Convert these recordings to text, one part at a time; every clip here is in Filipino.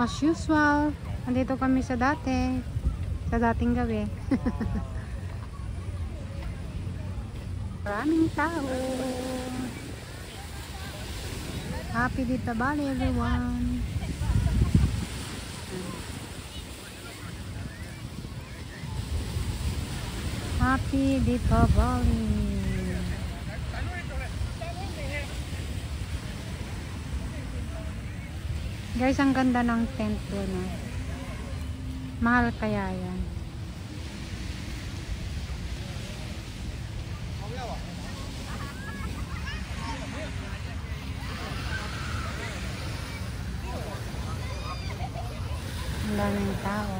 As usual, andito kami sa dating gabi. Maraming tao. Happy Deepavali everyone. Happy Deepavali. Guys, ang ganda ng tent doon. Oh. Mahal kaya yan. Ang daming tao.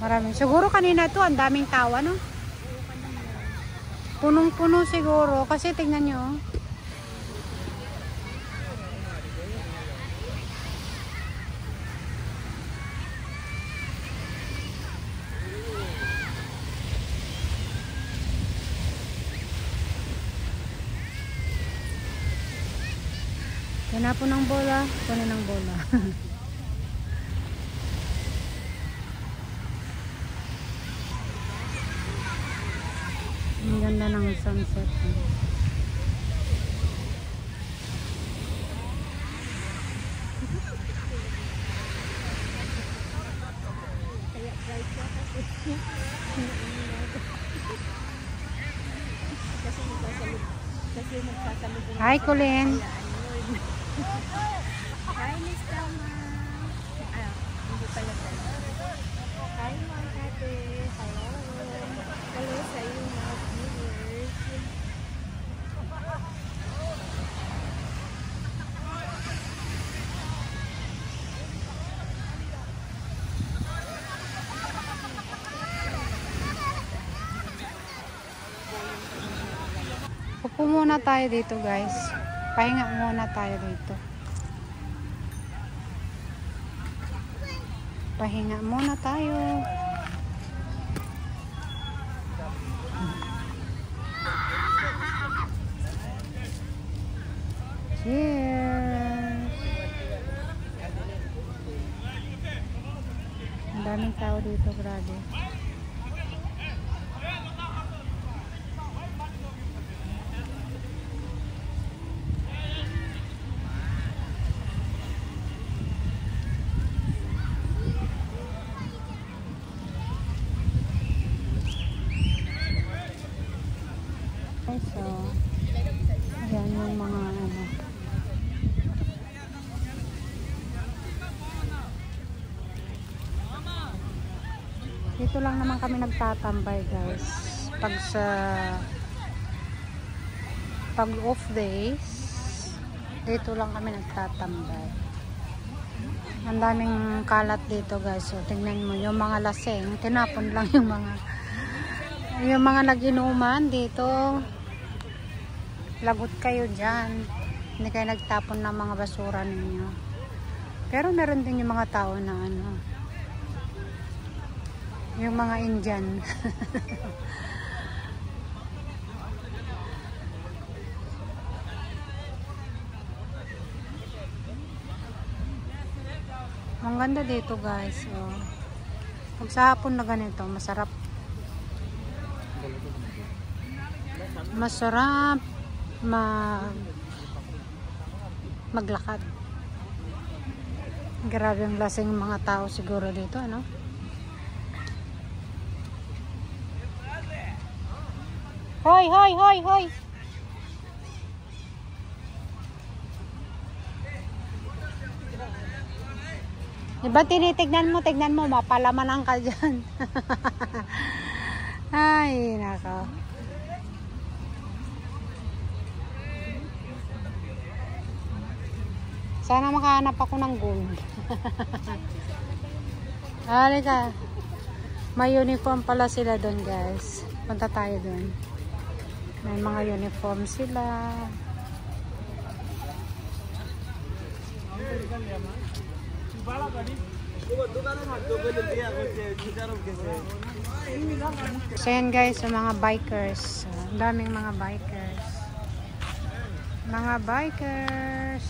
Maraming. Siguro kanina ito, ang daming tao, no? Punong-puno siguro. Kasi tingnan nyo. Tinapon ng bola. Kunin ng bola. Ang ganda ng sunset. Hi, Colin. Hi, Miss Tama. Hindi pala pala. Hi, mga ate. Hello. Hello sa iyo, mga viewers. Upo muna tayo dito, guys. Pahinga muna tayo dito. Pahinga muna tayo. Cheers! Ang daming tao dito, grabe. So, ayan yung mga ano. Dito lang naman kami nagtatambay, guys. Pag off days, dito lang kami nagtatambay. Ang daming kalat dito, guys. So, tingnan mo yung mga laseng, tinapon lang yung mga nag-inuman dito. Lagot kayo dyan. Hindi kayo nagtapon ng mga basura ninyo. Pero meron din yung mga tao na ano, yung mga Indian. Ang ganda dito, guys. Oh. Pag sa hapon na ganito, masarap maglakad. Grabe ang lasing mga tao siguro dito, ano? Hoy, hoy, hoy, hoy! Diba tinitignan mo, tignan mo, mapalaman ka dyan. Ay, nako. Sana makahanap ako ng gold. Halika. May uniform pala sila doon, guys. Punta tayo doon. May mga uniform sila. So yan, guys, yung mga bikers. Ang daming mga bikers.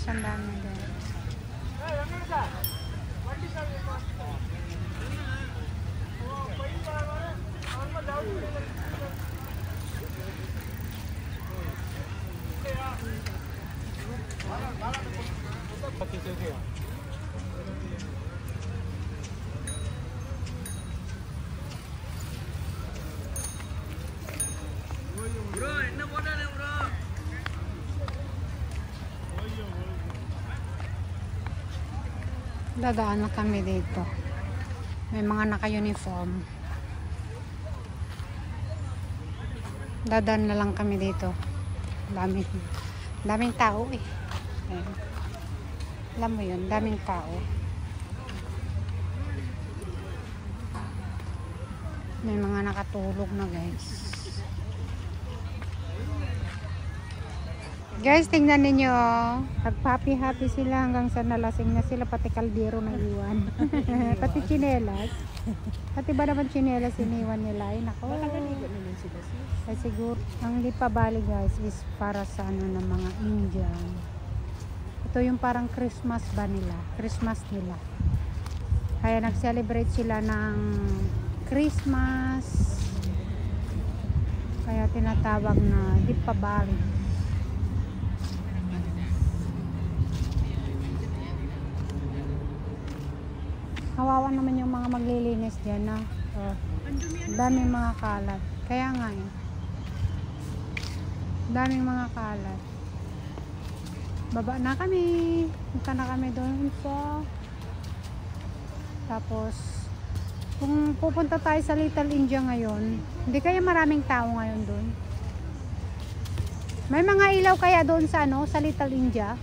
Ang dami, guys. Dadaan na kami dito. May mga naka-uniform. Dadaan na lang kami dito. Daming tao eh. Ayan. Alam mo yun, daming tao. May mga nakatulog na guys. Guys, tingnan ninyo. Nag-happy-happy sila hanggang sa nalasing na sila. Pati kaldero na iwan. Pati chinelas. Pati ba naman chinelas iniwan nila? Ay, nako. Ay, siguro. Ang lipabali guys is para sa ano ng mga Indian. Ito yung parang Christmas ba nila? Christmas nila. Kaya nag-celebrate sila ng Christmas. Kaya tinatawag na Dipabali. Kawawa naman yung mga maglilinis dyan na daming mga kalat. Kaya nga eh. Daming mga kalat. Baba na kami. Punta na kami doon sa tapos kung pupunta tayo sa Little India ngayon, hindi kaya maraming tao ngayon doon? May mga ilaw kaya doon sa ano, sa Little India?